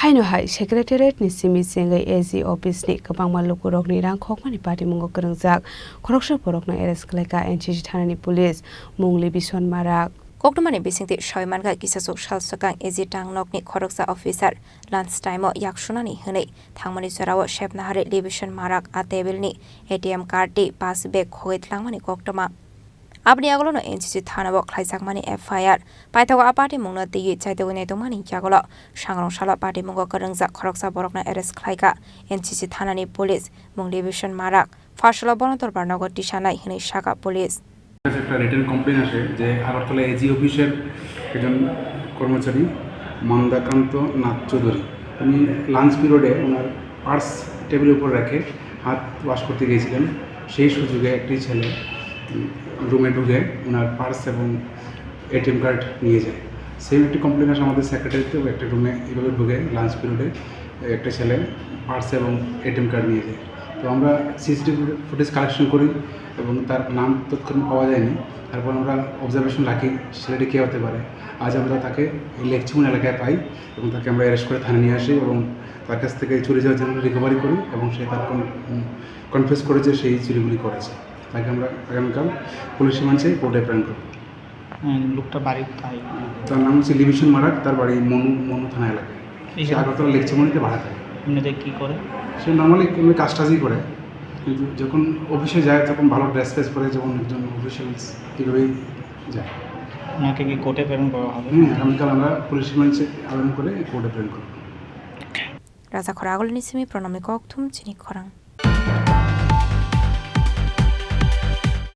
Haino hai secretariat ni simi sengai AG office ni kabangma lukurok ni rangkhokmani party mungo krangjak khoroksa porokna arrest khlaika NCC thanani police mungli bison marak Koktomani bisingti shoymanga kisasuk shalsakang AG tangnokni khoroksa officer lunch time o yakshunani hne thangmani sorawo shepnahare division marak a table ATM card ti pass bag khogit langmani koktoma Abni agolo no NCC thanabo khlaisakmani FIR paithago apati mungna tigi chaitogune tomani jagolo sangrong shala party mungo karangjak khoroksa borokna arrest khlaika NCC thanani police mung division marak farshala bonator barnago tisanai hne shaka police একটা written complain আসে যে Agartala AG অফিসের একজন কর্মচারী মন্দাকান্ত নাথ চৌধুরী উনি lunch পিরিয়ডে ওনার purse টেবিলের উপর রেখে হাত ওয়াশ করতে গিয়েছিলেন সেই সুযোগে একটি ছেলে রুমে ঢুকে ওনার পার্স এবং এটিএম কার্ড নিয়ে যায় সেম একটি কমপ্লেন আসে আমাদের সেক্রেটারিতে একটা রুমে এভাবে ঢুকে লাঞ্চ পিরিয়ডে একটা ছেলে পার্স এবং এটিএম কার্ড নিয়ে যায় তো আমরা সিসিটিভি ফুটেজ কালেকশন করি এবং তার নাম তৎক্ষণাৎ পাওয়া যায়নি তারপর আমরা অবজারভেশন রাখি ছেলেটি কে হতে পারে আজ আমরা তাকে এই লেকচিমন এলাকায় পাই এবং তাকে আমরা অ্যারেস্ট করে থানায় নিয়ে আসি এবং তার কাছ থেকে চুরি যাওয়ার জন্য রিকভারি করি এবং সে তার কনফেস করে যে সেই চুরিগুলি করেছে তাকে আমরা আগামীকাল পুলিশ রিমান্ডে কোর্টে প্রেরণ করব লোকটা বাড়ি তার নাম হচ্ছে লিবিশন মারাক তার বাড়ি মনু থানা এলাকায় সে আগরতলা লেকচিমনিতে ভাড়া থাকে এমনিতে কী করে সে নর্মালি এমনি কাজটাজই করে কিন্তু যখন অফিসে যায় তখন ভালো ড্রেস ফ্রেস পরে যখন একজন অফিসিয়ালস এইভাবেই যায় ওনাকে কি কোর্টে প্রেরণ করা হবে আগামীকাল আমরা পুলিশ রিমান্ডে আবেদন করে কোর্টে প্রেরণ করব রাজা খরা আগল নিসিমি প্রণামী ককথুম চিনি খরাং